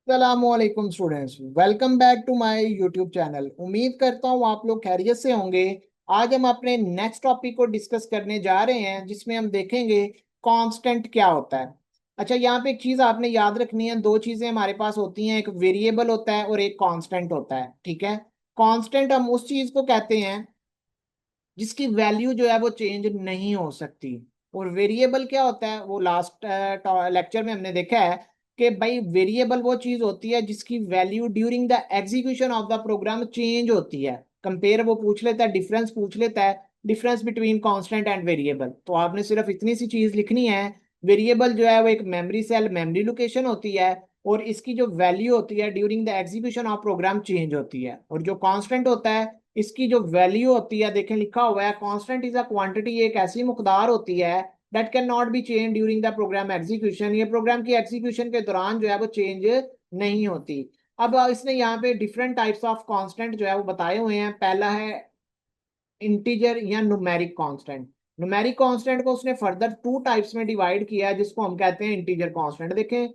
सलामकुम students, welcome back to my YouTube channel. उम्मीद करता हूँ आप लोग खैरियत से होंगे। आज हम अपने नेक्स्ट टॉपिक को डिस्कस करने जा रहे हैं जिसमें हम देखेंगे कांस्टेंट क्या होता है। अच्छा, यहाँ पे एक चीज आपने याद रखनी है। दो चीजें हमारे पास होती हैं, एक वेरिएबल होता है और एक कांस्टेंट होता है। ठीक है, कांस्टेंट हम उस चीज को कहते हैं जिसकी वैल्यू जो है वो चेंज नहीं हो सकती। और वेरिएबल क्या होता है, वो लास्ट लेक्चर में हमने देखा है कि भाई वेरिएबल वो चीज होती है जिसकी value during the execution of the program change होती है। कंपेयर वो पूछ लेता है, डिफरेंस पूछ लेता है, difference between constant and variable. तो आपने सिर्फ इतनी सी चीज लिखनी है। वेरिएबल जो है वो एक मेमोरी सेल, मेमोरी लोकेशन होती है, और इसकी जो वैल्यू होती है during the execution of program change होती है। और जो कांस्टेंट होता है, इसकी जो वैल्यू होती है, देखें लिखा हुआ है कांस्टेंट इज अ क्वांटिटी, एक ऐसी मुकदार होती है that can not be change during the program execution. ये प्रोग्राम की एग्जीक्यूशन के दौरान जो है वो चेंज नहीं होती। अब इसने यहाँ पे डिफरेंट टाइप्स ऑफ कांस्टेंट जो है वो बताए हुए हैं। पहला है इंटीजर या न्यूमेरिक कांस्टेंट। न्यूमेरिक कांस्टेंट को उसने फर्दर टू टाइप्स में डिवाइड किया है जिसको हम कहते हैं इंटीजर कांस्टेंट। देखें,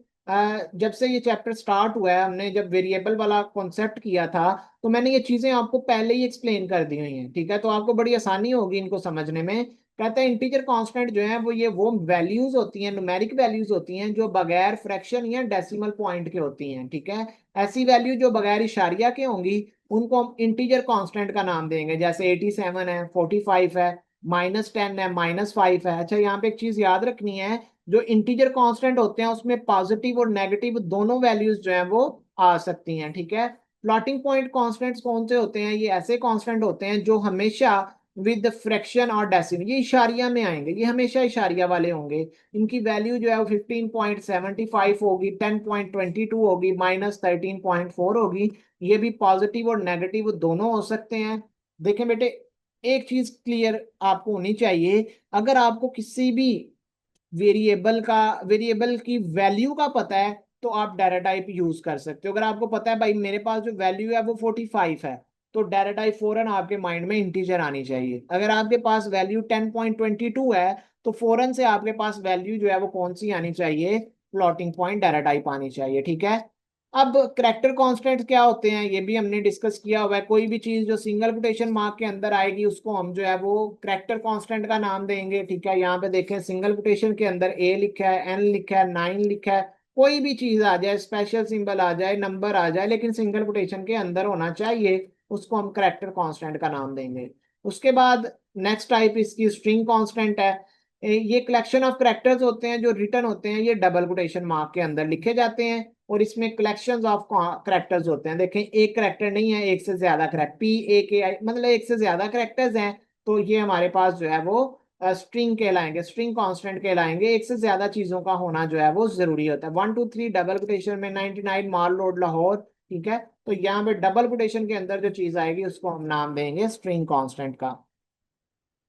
जब से ये चैप्टर स्टार्ट हुआ है, हमने जब वेरिएबल वाला कॉन्सेप्ट किया था, तो मैंने ये चीजें आपको पहले ही एक्सप्लेन कर दी हुई हैं। ठीक है, तो आपको बड़ी आसानी होगी इनको समझने में। कहते हैं इंटीजर कांस्टेंट जो है वो वैल्यूज होती हैं, न्यूमेरिक वैल्यूज होती हैं जो बगैर फ्रैक्शन या डेसिमल पॉइंट के होती हैं। ठीक है, ऐसी वैल्यू जो बगैर इशारिया के होंगी उनको हम इंटीजर कांस्टेंट का नाम देंगे। जैसे 87 है, 45 है, -10 है, -5 है। अच्छा, यहाँ पे एक चीज याद रखनी है, जो इंटीजर कांस्टेंट होते हैं उसमें पॉजिटिव और नेगेटिव दोनों वैल्यूज जो हैं वो आ सकती हैं। ठीक है, फ्लोटिंग पॉइंट कांस्टेंट्स कौन से होते हैं? ये ऐसे कांस्टेंट होते हैं जो हमेशा विद फ्रैक्शन और डेसिमल, ये इशारिया में आएंगे, ये हमेशा इशारिया वाले होंगे। इनकी वैल्यू जो है वो 15.75 होगी, 10.22 होगी, -13.4 होगी। ये भी पॉजिटिव और नेगेटिव दोनों हो सकते हैं। देखें बेटे, एक चीज क्लियर आपको होनी चाहिए। अगर आपको किसी भी वेरिएबल की वैल्यू का पता है तो आप डाटा टाइप यूज कर सकते हो। अगर आपको पता है भाई मेरे पास जो वैल्यू है वो 45 है, तो डाटा टाइप फौरन आपके माइंड में इंटीजर आनी चाहिए। अगर आपके पास वैल्यू 10.22 है, तो फौरन से आपके पास वैल्यू जो है वो कौन सी आनी चाहिए? फ्लोटिंग पॉइंट डाटा टाइप आनी चाहिए। ठीक है, अब करेक्टर कांस्टेंट क्या होते हैं ये भी हमने डिस्कस किया हुआ है। कोई भी चीज जो सिंगल कोटेशन मार्क के अंदर आएगी उसको हम जो है वो करेक्टर कांस्टेंट का नाम देंगे। ठीक है, यहाँ पे देखें सिंगल कोटेशन के अंदर ए लिखा है, एन लिखा है, 9 लिखा है। कोई भी चीज आ जाए, स्पेशल सिंबल आ जाए, नंबर आ जाए, लेकिन सिंगल कोटेशन के अंदर होना चाहिए, उसको हम करेक्टर कांस्टेंट का नाम देंगे। उसके बाद नेक्स्ट टाइप इसकी स्ट्रिंग कांस्टेंट है। ये कलेक्शन ऑफ करेक्टर्स होते हैं जो रिटर्न होते हैं, ये डबल कोटेशन मार्क के अंदर लिखे जाते हैं। और इसमें कलेक्शंस ऑफ करेक्टर्स होते हैं। देखें, एक करेक्टर नहीं है, एक से ज्यादा करेक्ट PAKI, मतलब एक से ज्यादा करेक्टर्स हैं, तो ये हमारे पास जो है वो स्ट्रिंग कहलाएंगे, स्ट्रिंग कांस्टेंट कहलाएंगे। एक से ज्यादा चीजों का होना जो है वो जरूरी होता है। 1 2 3 डबल कोटेशन में 99 माल रोड लाहौर। ठीक है, तो यहाँ पे डबल कोटेशन के अंदर जो चीज आएगी उसको हम नाम देंगे स्ट्रिंग कांस्टेंट का।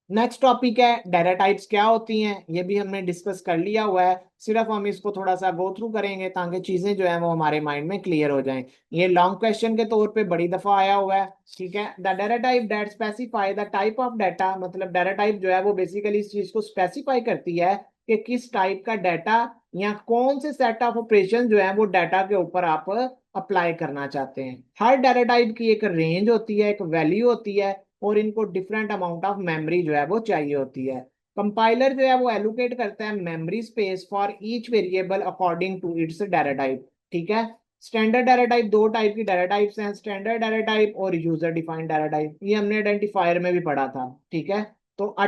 नेक्स्ट टॉपिक है डाटा टाइप्स क्या होती हैं, ये भी हमने डिस्कस कर लिया हुआ है। सिर्फ हम इसको थोड़ा सा गो थ्रू करेंगे ताकि चीजें जो है वो हमारे माइंड में क्लियर हो जाएं। ये लॉन्ग क्वेश्चन के तौर पे बड़ी दफा आया हुआ है। ठीक है, the data type that specify the type of data, मतलब डाटा टाइप जो है वो बेसिकली इस चीज को स्पेसिफाई करती है कि किस टाइप का डाटा या कौन से सेट ऑफ ऑपरेशन जो है वो डाटा के ऊपर आप अप्लाई करना चाहते हैं। हर डाटा टाइप की एक रेंज होती है, एक वैल्यू होती है, और इनको डिफरेंट अमाउंट ऑफ मेमोरी जो है वो चाहिए होती है। कंपाइलर जो है वो एलोकेट करता है memory space for each variable according to its data type. ठीक है, स्टैंडर्ड डाटा टाइप, दो टाइप की डाटा टाइप्स हैं, स्टैंडर्ड डाटा टाइप और यूजर डिफाइंड डाटा टाइप। ये हमने आइडेंटिफायर में भी पढ़ा था। ठीक है, तो अ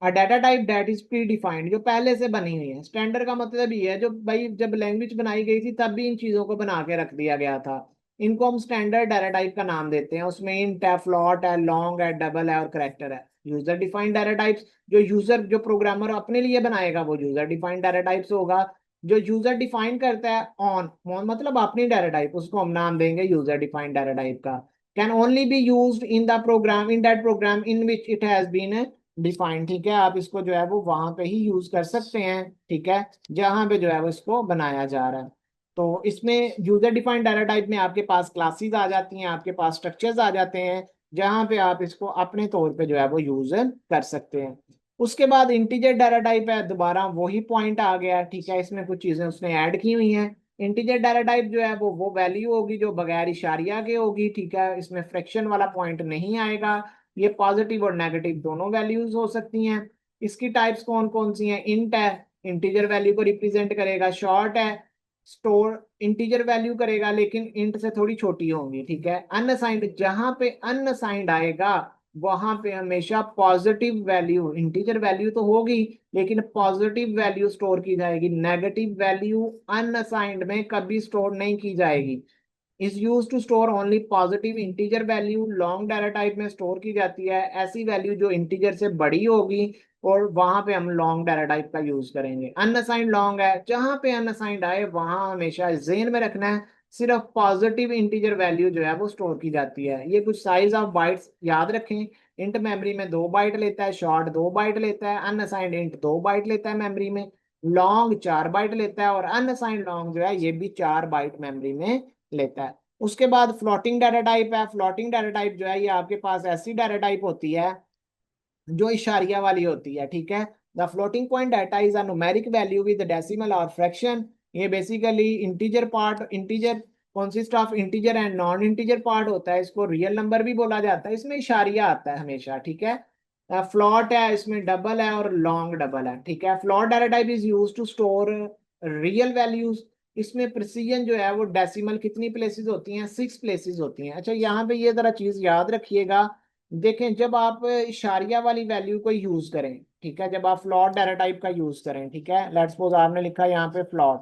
data type that is pre defined, जो पहले से बनी हुई है। स्टैंडर्ड का मतलब ये है जो भाई जब लैंग्वेज बनाई गई थी तब भी इन चीजों को बना के रख दिया गया था। इनको हम स्टैंडर्ड डाटा टाइप का नाम देते हैं। उसमें इंट है, फ्लॉट है, लॉन्ग है, डबल है और करेक्टर है। यूजर डिफाइंड डाटा टाइप्स, जो प्रोग्रामर अपने लिए बनाएगा वो यूजर डिफाइंड डाटा टाइप्स होगा। जो यूजर डिफाइन करता है ऑन मतलब अपनी डाटा टाइप, उसको हम नाम देंगे यूजर डिफाइंड डाटा टाइप का। Can only be used in the program, in that program in which it has been defined. ठीक है, आप इसको जो है वो वहां पे ही यूज कर सकते हैं। ठीक है, जहां पे जो है वो इसको बनाया जा रहा है। तो इसमें यूजर डिफाइंड डाटा टाइप में आपके पास क्लासेस आ जाती हैं, आपके पास स्ट्रक्चर्स आ जाते हैं, जहां पे आप इसको अपने तौर पे जो है वो यूज कर सकते हैं। उसके बाद इंटीजर डाटा टाइप है, दोबारा वही पॉइंट आ गया। ठीक है, इसमें कुछ चीजें उसने ऐड की हुई हैं। इंटीजर डाटा टाइप जो है वो वैल्यू होगी जो बगैर इशारिया के होगी, ठीक है, इसमें फ्रैक्शन वाला पॉइंट नहीं आएगा। ये पॉजिटिव और नेगेटिव दोनों वैल्यूज हो सकती हैं। इसकी टाइप्स कौन कौन सी हैं? इंट है, इंटीजर वैल्यू को रिप्रेजेंट करेगा। शॉर्ट है, स्टोर इंटीजर वैल्यू करेगा लेकिन इंट से थोड़ी छोटी होंगी, ठीक है। अनअसाइंड, जहां पे अनअसाइंड आएगा वहां पे हमेशा पॉजिटिव वैल्यू, इंटीजर वैल्यू तो होगी लेकिन पॉजिटिव वैल्यू स्टोर की जाएगी। नेगेटिव वैल्यू अनअसाइंड में कभी स्टोर नहीं की जाएगी। Is use to store only positive integer value, long data type में स्टोर की जाती है ऐसी वैल्यू जो इंटीजर से बड़ी होगी, और वहां पे हम लॉन्ग डाटा टाइप का यूज करेंगे। अनअसाइंड लॉन्ग है, जहां पे अनअसाइंड आए वहां हमेशा जेन में रखना है सिर्फ पॉजिटिव इंटीजर वैल्यू जो है वो स्टोर की जाती है। ये कुछ साइज ऑफ बाइट्स याद रखें। इंट मेमोरी में 2 बाइट लेता है, शॉर्ट 2 बाइट लेता है, अनअसाइंड इंट 2 बाइट लेता है मेमोरी में, लॉन्ग 4 बाइट लेता है, और अनअसाइंड लॉन्ग जो है ये भी 4 बाइट मेमोरी में लेता है। उसके बाद फ्लोटिंग डाटा टाइप है। फ्लोटिंग डाटा टाइप जो है ये आपके पास ऐसी डाटा टाइप होती है जो इशारिया वाली होती है, ठीक है। The floating point data is a numeric value with decimal और फ्रैक्शन। ये basically integer part, integer consist of integer and non integer part होता है। इसको रियल नंबर भी बोला जाता है, इसमें इशारिया आता है हमेशा, ठीक है। फ्लॉट है, इसमें डबल है और लॉन्ग डबल है, ठीक है। Float data type is use to store real values. इसमें प्रिसीजन जो है वो डेसिमल कितनी प्लेसेस होती हैं? 6 प्लेसेस होती हैं। अच्छा, यहाँ पे ये जरा चीज याद रखिएगा। देखें, जब आप इशारिया वाली वैल्यू को यूज करें, ठीक है, जब आप फ्लॉट डाटा टाइप का यूज करें, ठीक है, लेट्स सपोज आपने लिखा यहाँ पे फ्लॉट,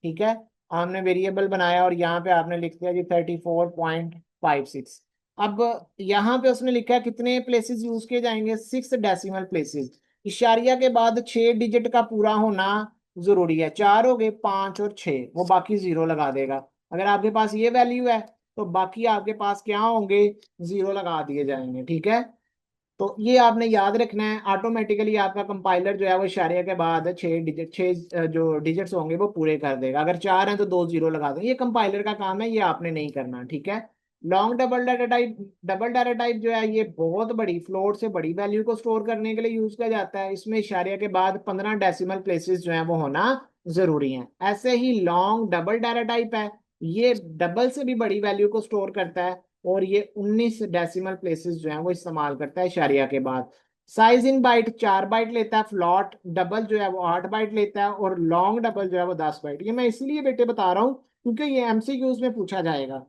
ठीक है, आपने वेरिएबल बनाया और यहाँ पे आपने लिख दिया जी 34.56। अब यहाँ पे उसने लिखा है कितने प्लेसेस यूज किए जाएंगे? 6 डेसिमल प्लेसेस। इशारिया के बाद 6 डिजिट का पूरा होना जरूरी है। 4 हो गए, 5 और 6, वो बाकी जीरो लगा देगा। अगर आपके पास ये वैल्यू है तो बाकी आपके पास क्या होंगे? जीरो लगा दिए जाएंगे, ठीक है। तो ये आपने याद रखना है। ऑटोमेटिकली आपका कंपाइलर जो है वो इशारे के बाद 6 डिजिट, 6 जो डिजिट्स होंगे वो पूरे कर देगा। अगर 4 हैं तो 2 जीरो लगा देंगे। ये कंपाइलर का काम है, ये आपने नहीं करना, ठीक है। Long double data type, double data type जो है ये बहुत बड़ी फ्लोट से बड़ी वैल्यू को स्टोर करने के लिए यूज किया जाता है। इसमें इशारे के बाद 15 डेसिमल प्लेसेस जो है वो होना जरूरी है। ऐसे ही लॉन्ग डबल डाटा टाइप है, ये डबल से भी बड़ी वैल्यू को स्टोर करता है, और ये 19 डेसिमल प्लेसेस जो है वो इस्तेमाल करता है इशारिया के बाद। साइज इन बाइट 4 बाइट लेता है, फ्लॉट डबल जो है वो 8 बाइट लेता है, और लॉन्ग डबल जो है वो 10 बाइट। ये मैं इसलिए बेटे बता रहा हूँ क्योंकि ये एमसीक्यूज में पूछा जाएगा।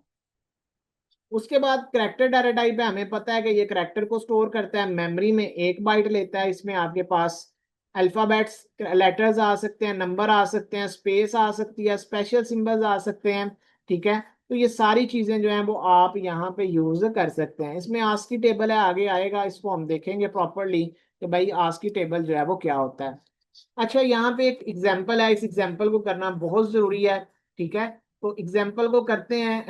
उसके बाद करेक्टर डाटा टाइप है, हमें पता है कि ये करेक्टर को स्टोर करता है मेमोरी में। 1 बाइट लेता है, इसमें आपके पास अल्फाबेट्स, लेटर्स आ सकते हैं, नंबर आ सकते हैं, स्पेस आ सकती है, स्पेशल सिंबल्स आ सकते हैं, ठीक है। तो ये सारी चीजें जो हैं वो आप यहाँ पे यूज कर सकते हैं। इसमें आस्की टेबल है, आगे आएगा, इसको हम देखेंगे प्रॉपरली कि भाई आस्की टेबल जो है वो क्या होता है। अच्छा, यहाँ पे एक एग्जाम्पल है, इस एग्जाम्पल को करना बहुत जरूरी है, ठीक है। तो एग्जाम्पल को करते हैं।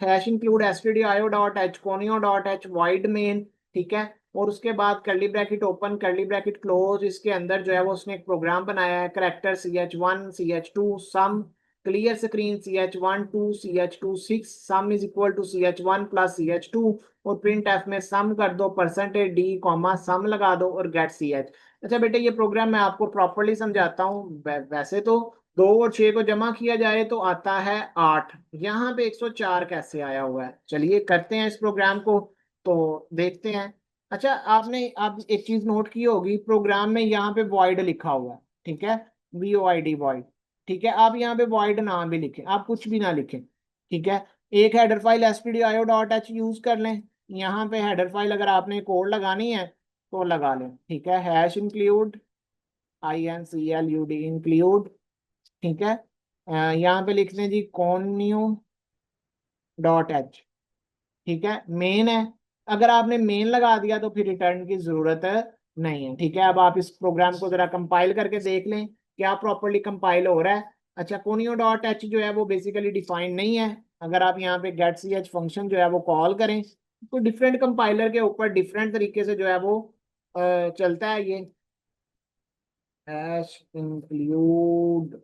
Hash include stdio dot H, conio dot H, wide main, ठीक है। और उसके बाद curly bracket open, curly bracket close. इसके अंदर जो है वो उसने एक प्रोग्राम बनाया है। Character CH1, CH2 sum, clear screen CH1 2, CH2 6, sum is equal to CH1 plus CH2, और प्रिंट एफ में सम कर दो, %d कॉमा सम लगा दो, और गेट CH। अच्छा बेटे, ये प्रोग्राम मैं आपको प्रॉपरली समझाता हूँ। वैसे तो 2 और 6 को जमा किया जाए तो आता है 8, यहाँ पे 104 कैसे आया हुआ है? चलिए करते हैं इस प्रोग्राम को, तो देखते हैं। अच्छा, आपने आप एक चीज नोट की होगी, प्रोग्राम में यहाँ पे वॉइड लिखा हुआ है, ठीक है, VOID वॉइड, ठीक है। आप यहाँ पे वॉइड ना भी लिखें, आप कुछ भी ना लिखें, ठीक है। एक header file stdio dot H use कर लें। यहाँ पे हेडर फाइल अगर आपने कोड लगानी है तो लगा लें, ठीक है। हैश इंक्लूड, INCLUD इंक्लूड, ठीक है। यहाँ पे लिख दें जी conio डॉट एच, ठीक है, मेन है। अगर आपने मेन लगा दिया तो फिर रिटर्न की जरूरत नहीं है, ठीक है। अब आप इस प्रोग्राम को जरा कंपाइल करके देख लें क्या प्रॉपरली कंपाइल हो रहा है। अच्छा, conio डॉट एच जो है वो बेसिकली डिफाइंड नहीं है। अगर आप यहाँ पे गेट ch फंक्शन जो है वो कॉल करें तो डिफरेंट कंपाइलर के ऊपर डिफरेंट तरीके से जो है वो चलता है ये। Hash include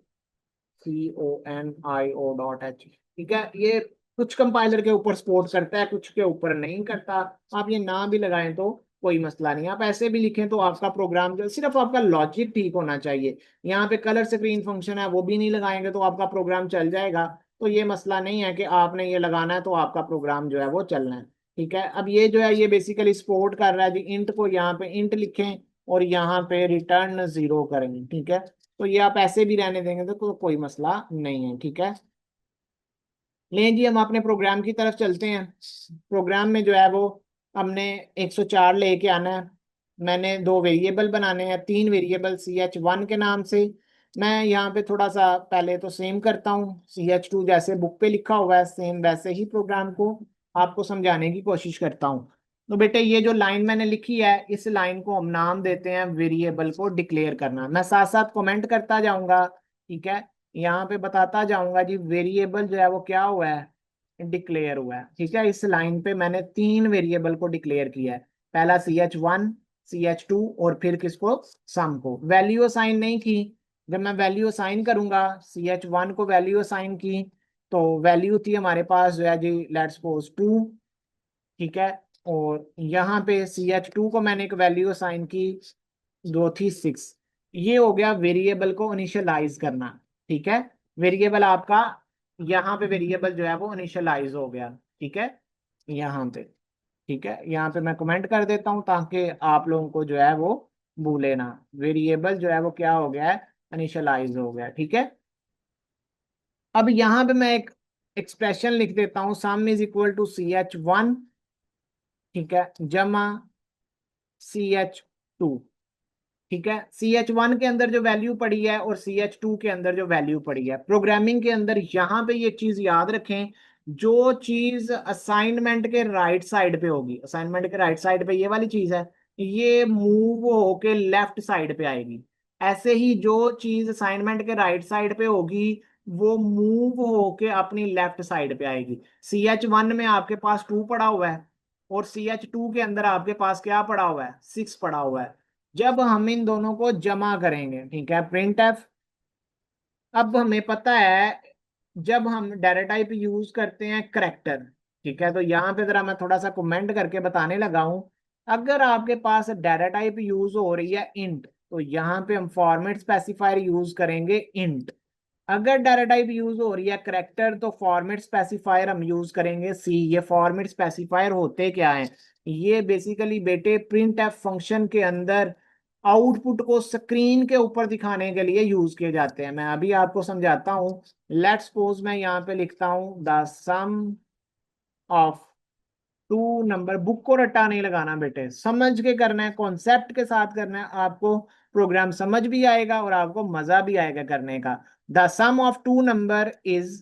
CONIO dot H, ठीक है। ये कुछ कंपाइलर के ऊपर सपोर्ट करता है, कुछ के ऊपर नहीं करता। आप ये ना भी लगाएं तो कोई मसला नहीं, आप ऐसे भी लिखें तो आपका प्रोग्राम जो, सिर्फ आपका लॉजिक ठीक होना चाहिए। यहाँ पे कलर स्क्रीन फंक्शन है वो भी नहीं लगाएंगे तो आपका प्रोग्राम चल जाएगा। तो ये मसला नहीं है कि आपने ये लगाना है तो आपका प्रोग्राम जो है वो चलना है। ठीक है, अब ये जो है ये बेसिकली सपोर्ट कर रहा है जी इंट को, यहाँ पे इंट लिखें और यहाँ पे रिटर्न 0 करेंगे। ठीक है, तो ये आप ऐसे भी रहने देंगे तो कोई मसला नहीं है। ठीक है, लें जी हम अपने प्रोग्राम की तरफ चलते हैं। प्रोग्राम में जो है वो हमने 104 लेके आना है। मैंने दो वेरिएबल बनाने हैं, तीन वेरिएबल CH1 के नाम से। मैं यहाँ पे थोड़ा सा पहले तो सेम करता हूँ, CH2 जैसे बुक पे लिखा हुआ है सेम वैसे ही प्रोग्राम को आपको समझाने की कोशिश करता हूँ। तो बेटे ये जो लाइन मैंने लिखी है इस लाइन को हम नाम देते हैं वेरिएबल को डिक्लेयर करना। मैं साथ साथ कमेंट करता जाऊंगा। ठीक है, यहाँ पे बताता जाऊंगा जी वेरिएबल जो है वो क्या हुआ है, डिक्लेयर हुआ है। ठीक है, इस लाइन पे मैंने तीन वेरिएबल को डिक्लेयर किया है, पहला CH1, CH2 और फिर किसको, सम को। वैल्यू असाइन नहीं की, जब मैं वैल्यू असाइन करूंगा CH1 को वैल्यू असाइन की तो वैल्यू थी हमारे पास जो है जी लेट्स सपोज 2। ठीक है, और यहाँ पे CH2 को मैंने एक वैल्यू असाइन की, जो थी 6। ये हो गया वेरिएबल को इनिशियलाइज करना। ठीक है, वेरिएबल आपका यहाँ पे वेरिएबल जो है वो इनिशियलाइज हो गया। ठीक है, यहाँ पे। ठीक है, यहाँ पे मैं कमेंट कर देता हूँ ताकि आप लोगों को जो है वो भूले ना। वेरिएबल जो है वो क्या हो गया है, इनिशियलाइज हो गया। ठीक है, अब यहाँ पे मैं एक एक्सप्रेशन लिख देता हूँ, सम इज इक्वल टू CH1। ठीक है, जमा CH2। ठीक है, CH1 के अंदर जो वैल्यू पड़ी है और CH2 के अंदर जो वैल्यू पड़ी है, प्रोग्रामिंग के अंदर यहाँ पे ये चीज याद रखें, जो चीज असाइनमेंट के राइट साइड पे होगी, असाइनमेंट के राइट साइड पे ये वाली चीज है, ये मूव होके लेफ्ट साइड पे आएगी। ऐसे ही जो चीज असाइनमेंट के राइट साइड पे होगी वो मूव होके अपनी लेफ्ट साइड पे आएगी। CH1 में आपके पास 2 पड़ा हुआ है और CH2 के अंदर आपके पास क्या पड़ा हुआ है, 6 पड़ा हुआ है। जब हम इन दोनों को जमा करेंगे, ठीक है, प्रिंट एफ। अब हमें पता है जब हम डाटा टाइप यूज करते हैं करेक्टर। ठीक है, तो यहाँ पे जरा मैं थोड़ा सा कमेंट करके बताने लगा हूं। अगर आपके पास डाटा टाइप यूज हो रही है इंट तो यहाँ पे हम फॉर्मेट स्पेसिफायर यूज करेंगे इंट। अगर डाटा टाइप यूज हो रही है करेक्टर तो फॉर्मेट स्पेसिफायर हम यूज करेंगे सी। ये फॉर्मेट स्पेसिफायर होते क्या है, ये बेसिकली बेटे प्रिंट एफ फंक्शन के अंदर आउटपुट को स्क्रीन के ऊपर दिखाने के लिए यूज किए जाते हैं। मैं अभी आपको समझाता हूं। लेट्स सपोज मैं यहाँ पे लिखता हूं the sum of two number. Book को रट्टा नहीं लगाना बेटे, समझ के करना है, कॉन्सेप्ट के साथ करना है आपको। प्रोग्राम समझ भी आएगा और आपको मजा भी आएगा करने का। The sum of two number is.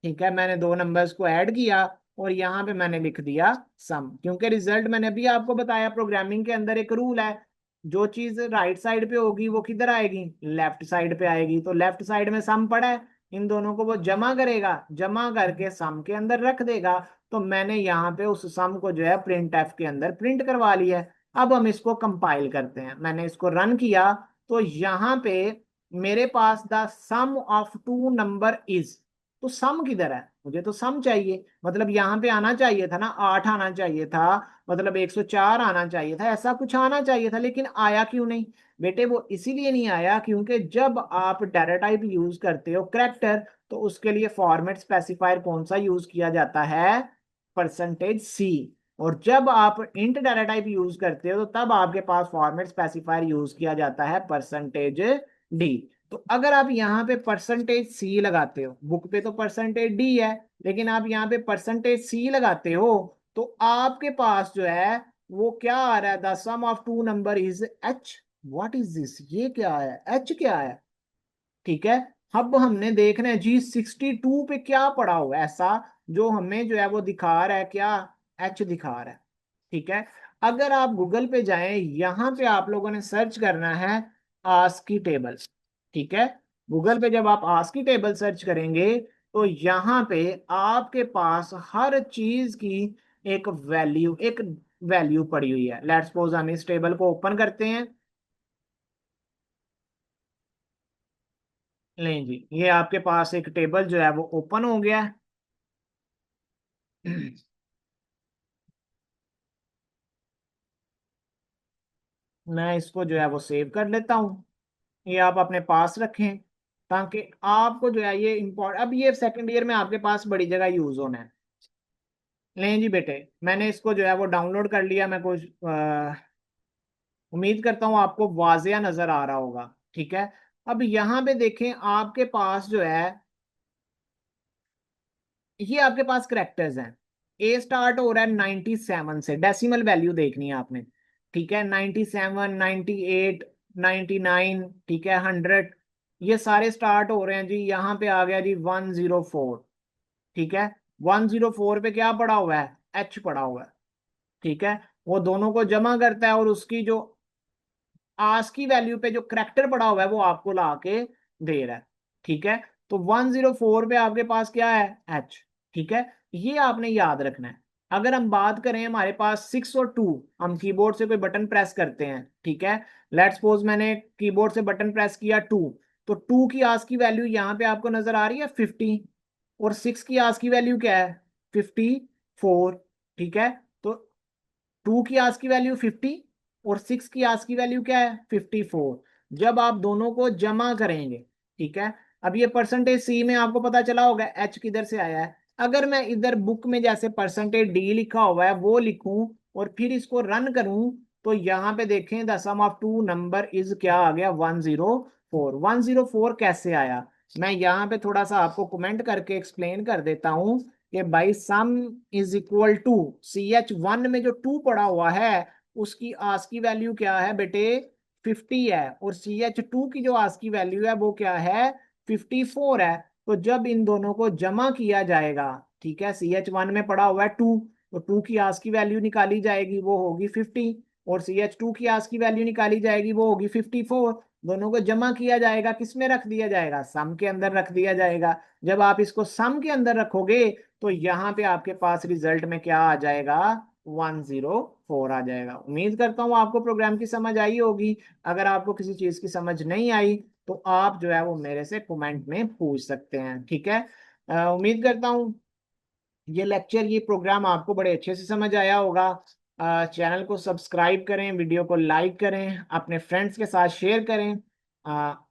ठीक है, मैंने दो नंबर्स को ऐड किया और यहाँ पे मैंने लिख दिया सम, क्योंकि रिजल्ट मैंने अभी आपको बताया प्रोग्रामिंग के अंदर एक रूल है, जो चीज राइट साइड पे होगी वो किधर आएगी, लेफ्ट साइड पे आएगी। तो लेफ्ट साइड में सम पड़ा है, इन दोनों को वो जमा करेगा, जमा करके सम के अंदर रख देगा। तो मैंने यहाँ पे उस सम को जो है प्रिंट एफ के अंदर प्रिंट करवा लिया है। अब हम इसको कंपाइल करते हैं, मैंने इसको रन किया तो यहाँ पे मेरे पास the sum of two number is. तो सम किधर है, मुझे तो सम चाहिए, मतलब यहाँ पे आना चाहिए था ना, 8 आना चाहिए था, मतलब 104 आना चाहिए था, ऐसा कुछ आना चाहिए था, लेकिन आया क्यों नहीं बेटे, वो इसीलिए नहीं आया क्योंकि जब आप डाटा टाइप यूज करते हो करेक्टर तो उसके लिए फॉर्मेट स्पेसिफायर कौन सा यूज किया जाता है, %C। और जब आप इंट डाटा टाइप यूज करते हो तो तब आपके पास फॉर्मेट स्पेसिफायर यूज किया जाता है %D। तो अगर आप यहाँ पे %C लगाते हो, बुक पे तो %D है, लेकिन आप यहाँ पे %C लगाते हो तो आपके पास जो है वो क्या आ रहा है, the sum of two number is H। What is this, ये क्या है, H क्या है। ठीक है, अब हमने देखना है जी 62 पे क्या पड़ा हुआ है ऐसा जो हमें जो है वो दिखा रहा है क्या, H दिखा रहा है। ठीक है, अगर आप गूगल पे जाएं यहां पे आप लोगों ने सर्च करना है आस्की टेबल। ठीक है, गूगल पे जब आप आस्की टेबल सर्च करेंगे तो यहाँ पे आपके पास हर चीज की एक वैल्यू पड़ी हुई है। लेट्स सपोज हम इस टेबल को ओपन करते हैं। नहीं जी, ये आपके पास एक टेबल जो है वो ओपन हो गया है। मैं इसको जो है वो सेव कर लेता हूँ, ये आप अपने पास रखें ताकि आपको जो है ये इम्पोर्ट, अब ये सेकंड ईयर में आपके पास बड़ी जगह यूज होना है। लें जी बेटे, मैंने इसको जो है वो डाउनलोड कर लिया। मैं कुछ उम्मीद करता हूँ आपको वाजिया नजर आ रहा होगा। ठीक है, अब यहाँ पे देखें आपके पास जो है ये आपके पास करेक्टर्स हैं। ए स्टार्ट हो रहा है 97 से, डेसिमल वैल्यू देखनी है आपने। ठीक है, 97, 98, 99, ठीक है, 100, ये सारे स्टार्ट हो रहे हैं जी। यहाँ पे आ गया जी 104। ठीक है, 104 पे क्या पड़ा हुआ है, एच पड़ा हुआ है। ठीक है, वो दोनों को जमा करता है और उसकी जो आस की वैल्यू पे जो करेक्टर पड़ा हुआ है वो आपको ला के दे रहा है। ठीक है, तो 104 पे आपके पास क्या है, एच। ठीक है, ये आपने याद रखना है। अगर हम बात करें हमारे पास 6 और 2, हम कीबोर्ड से कोई बटन प्रेस करते हैं। ठीक है, लेट्स सपोज मैंने कीबोर्ड से बटन प्रेस किया 2, तो 2 की आस की वैल्यू यहाँ पे आपको नजर आ रही है 50, और 6 की आस की वैल्यू क्या है, 54। ठीक है, तो 2 की आस की वैल्यू 50 और 6 की आस की वैल्यू क्या है, 54। जब आप दोनों को जमा करेंगे, ठीक है, अब ये परसेंटेज सी में आपको पता चला होगा एच किधर से आया है। अगर मैं इधर बुक में जैसे परसेंटेज डी लिखा हुआ है वो लिखूं और फिर इसको रन करूं, तो यहाँ पे देखें the sum of two number is क्या आ गया, 104। 104 कैसे आया, मैं यहाँ पे थोड़ा सा आपको कमेंट करके एक्सप्लेन कर देता हूं कि भाई सम इज इक्वल टू CH1 में जो 2 पड़ा हुआ है उसकी आस की वैल्यू क्या है बेटे, 50 है, और CH2 की जो आस की वैल्यू है वो क्या है, 54 है। तो जब इन दोनों को जमा किया जाएगा, ठीक है, CH1 में पड़ा हुआ है 2, तो 2 की आस की वैल्यू निकाली जाएगी वो होगी 50, और CH2 की आस की वैल्यू निकाली जाएगी वो होगी 54। दोनों को जमा किया जाएगा, किस में रख दिया जाएगा, सम के अंदर रख दिया जाएगा। जब आप इसको सम के अंदर रखोगे तो यहाँ पे आपके पास रिजल्ट में क्या आ जाएगा, 104 आ जाएगा। उम्मीद करता हूँ आपको प्रोग्राम की समझ आई होगी। अगर आपको किसी चीज की समझ नहीं आई तो आप जो है वो मेरे से कमेंट में पूछ सकते हैं। ठीक है, उम्मीद करता हूँ ये लेक्चर, ये प्रोग्राम आपको बड़े अच्छे से समझ आया होगा। चैनल को सब्सक्राइब करें, वीडियो को लाइक करें, अपने फ्रेंड्स के साथ शेयर करें।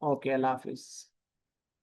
ओके, अल्लाह हाफिज।